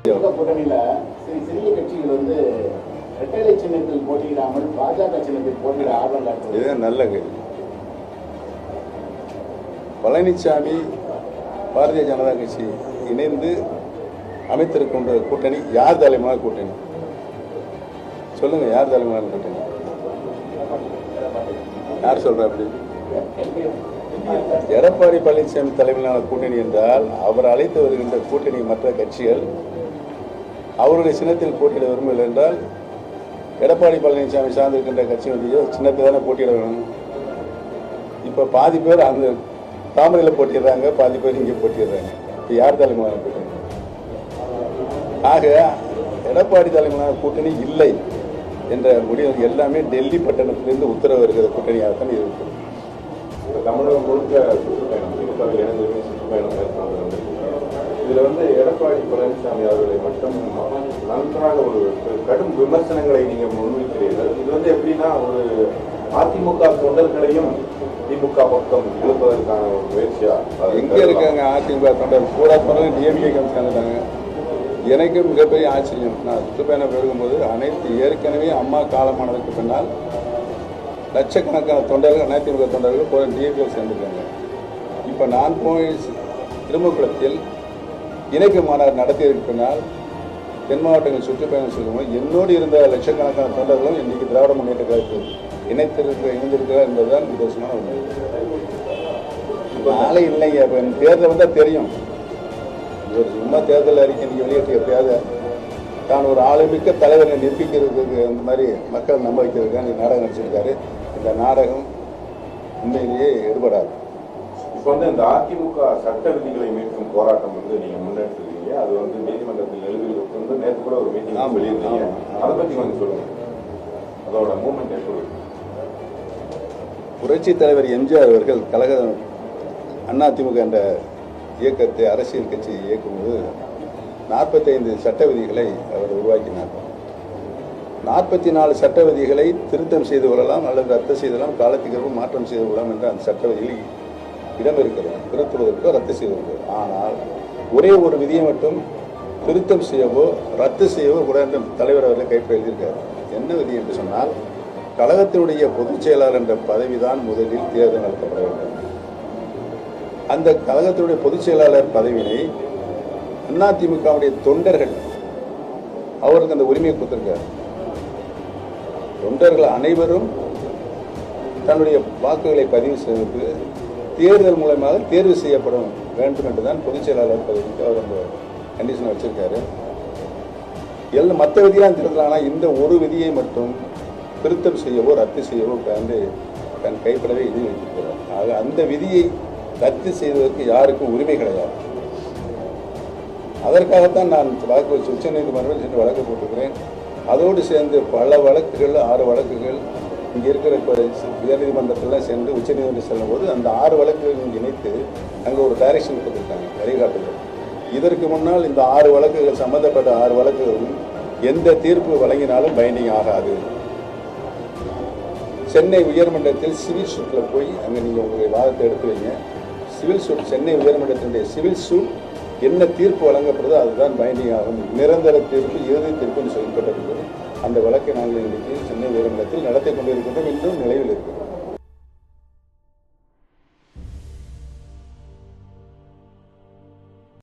கூட்டணியில சிறிய கட்சிகள் வந்து இரட்டை சின்னத்தில் போட்டியிடாமல் பாஜக சின்னத்தில் போட்டியிட ஆர்வம் காட்டுவது இதுதான் நல்ல கேள்வி. பழனிசாமி பாரதிய ஜனதா கட்சி இணைந்து அமைத்திருக்கின்ற கூட்டணி யார் தலைமையிலான கூட்டணி சொல்லுங்க? யார் தலைமையிலான கூட்டணி? யார் சொல்ற? அப்படி எடப்பாடி பழனிசாமி தலைமையிலான கூட்டணி என்றால் அவர் அழைத்து வருகின்ற கூட்டணி மற்ற கட்சிகள் அவருடைய சின்னத்தில் போட்டியிட விரும்பவில்லை என்றால் எடப்பாடி பழனிசாமி சார்ந்திருக்கின்ற கட்சியினுடைய சின்னத்தை தானே போட்டியிட வேணும். இப்போ பாதி பேர் அந்த தாமரையில் போட்டிடுறாங்க, பாதி பேர் இங்கே போட்டிடுறாங்க. இப்போ யார் தலைமையிலான கூட்டணி? ஆக எடப்பாடி தலைமையிலான கூட்டணி இல்லை என்ற முடிவு எல்லாமே டெல்லி பட்டணத்திலிருந்து உத்தரவு இருக்கிற கூட்டணியாகத்தான் இருக்கு. தமிழகம் முழுக்க சுற்றுப்பயணம் திமுகவில் இணைந்து சுற்றுப்பயணம் மேற்கொண்டு இதுல எடப்பாடி பழனிசாமி அவர்களை மட்டும் நன்றாக ஒரு கடும் விமர்சனங்களை நீங்க முன்வைக்கிறீர்கள். இது எப்படின்னா ஒரு அதிமுக தொண்டர்களையும் திமுக பக்கம் இழுப்பதற்கான ஒரு முயற்சியா? எங்க இருக்காங்க அதிமுக தொண்டர்? கூட டிஎம்கே சேர்ந்துட்டாங்க. எனக்கு மிகப்பெரிய ஆச்சரியம். நான் சுற்றுப்பயணம் போகும்போது அனைத்து ஏற்கனவே அம்மா காலமானதுக்கு பின்னால் லட்சக்கணக்கான தொண்டர்கள் அதிமுக தொண்டர்கள் போல டிஎம்கே சேர்ந்துருக்காங்க. இப்போ நான் போய் திருமக்குளத்தில் இணைப்பு மாநாடு நடத்தியதற்கு பின்னால் தென் மாவட்டங்கள் சுற்றுப்பயணம் செய்யும்போது என்னோடு இருந்த லட்சக்கணக்கான தொண்டர்களும் இன்னைக்கு திராவிட முன்னேற்ற கழகத்தில் இணைந்திருக்கிறார் என்பதுதான் விதேசமான உண்மை. நாளை இல்லைங்க. இப்போ தேர்தல் வந்தால் தெரியும். ஒரு சும்மா தேர்தல் அறிக்கை நீங்கள் வெளியிட்டு எப்படியாவது தான் ஒரு ஆளுமிக்க தலைவரை நிரூபிக்கிறதுக்கு அந்த மாதிரி மக்களை நம்ப வைக்கிறதுக்காக நீ நாடகம் நடிச்சிருக்காரு. இந்த நாடகம் உண்மையிலேயே எடுபடாது. இப்போ இந்த அதிமுக சட்ட விதிகளை மீட்கும் போராட்டம் நீங்க முன்னெடுத்துருக்கீங்க. அது நீதிமன்றத்தில் எழுதி நேற்று கூட ஒரு மீட்டிங் வெளியிருந்தீங்க. அதை பற்றி சொல்லுங்க. அதோட மூவ்மெண்ட் எப்படி? புரட்சி தலைவர் எம்ஜிஆர் அவர்கள் கழக அதிமுக என்ற இயக்கத்தை அரசியல் கட்சி இயக்கும்போது 45 சட்ட விதிகளை அவர் உருவாக்கினார். 44 சட்ட விதிகளை திருத்தம் செய்து கொள்ளலாம் அல்லது ரத்து செய்தலாம், காலத்துக்கு மாற்றம் செய்து கொள்ளலாம் என்ற அந்த சட்ட விதிகளில் இடம் இருக்கிறது. திருத்துவதற்கோ ரத்து செய்வதற்கோ. ஆனால் ஒரே ஒரு விதியை மட்டும் திருத்தம் செய்யவோ ரத்து செய்யவோ கூட என்ற தலைவர் அவர்கள் கைப்பற்றி எழுதியிருக்காரு. என்ன விதி என்று சொன்னால், கழகத்தினுடைய பொதுச் செயலாளர் என்ற பதவிதான் முதலில் தேர்தல் நடத்தப்பட வேண்டும். அந்த கழகத்தினுடைய பொதுச் செயலாளர் பதவியினை அதிமுகவுடைய தொண்டர்கள் அவருக்கு அந்த உரிமையை கொடுத்திருக்கார். தொண்டர்கள் அனைவரும் தன்னுடைய வாக்குகளை பதிவு செய்வதற்கு தேர்தல் மூலமாக தேர்வு செய்யப்படும் வேண்டும் என்றுதான் பொதுச் செயலாளர் பதவிக்கு அவர் அந்த கண்டிஷனை வச்சிருக்காரு. எல்லாம் மற்ற விதியெல்லாம் திருத்தலாம். ஆனால் இந்த ஒரு விதியை மட்டும் திருத்தம் செய்யவோ ரத்து செய்யவோ தன் கைப்படவே எழுதி வைத்திருக்கிறார். ஆக அந்த விதியை ரத்து செய்வதற்கு யாருக்கும் உரிமை கிடையாது. அதற்காகத்தான் நான் வழக்கு வச்சு உச்சநீதிமன்றம் சென்று வழக்கு போட்டிருக்கிறேன். அதோடு சேர்ந்து பல வழக்குகள் 6 வழக்குகள் இங்கே இருக்கிற உயர்நீதிமன்றத்தில் சென்று உச்சநீதிமன்றம் செல்லும் போது அந்த 6 வழக்குகள் இணைத்து அங்கே ஒரு டைரக்ஷன் கொடுத்துருக்காங்க, வழிகாட்டுதல். இதற்கு முன்னால் இந்த 6 வழக்குகள் சம்பந்தப்பட்ட 6 வழக்குகளும் எந்த தீர்ப்பு வழங்கினாலும் பைண்டிங் ஆகாது. சென்னை உயர்மன்றத்தில் சிவில் சூட்டில் போய் அங்கே நீங்கள் உங்களுடைய வாதத்தை எடுத்து வைங்க. சிவில் சூட் சென்னை உயர்மன்றத்தினுடைய சிவில் சூட் என்ன தீர்ப்பு வழங்கப்படுதோ அதுதான் பைண்டிங் ஆகும். நிரந்தர தீர்ப்பு இறுதி தீர்ப்புன்னு சொல்லப்பட்டிருக்கிறது. அந்த வழக்கை நாங்கள் இன்றைக்கு சென்னை உயர்மன்றத்தில் நடத்தி கொண்டிருக்கிறோம். இன்னும் நிலையில் இருக்கிறோம்.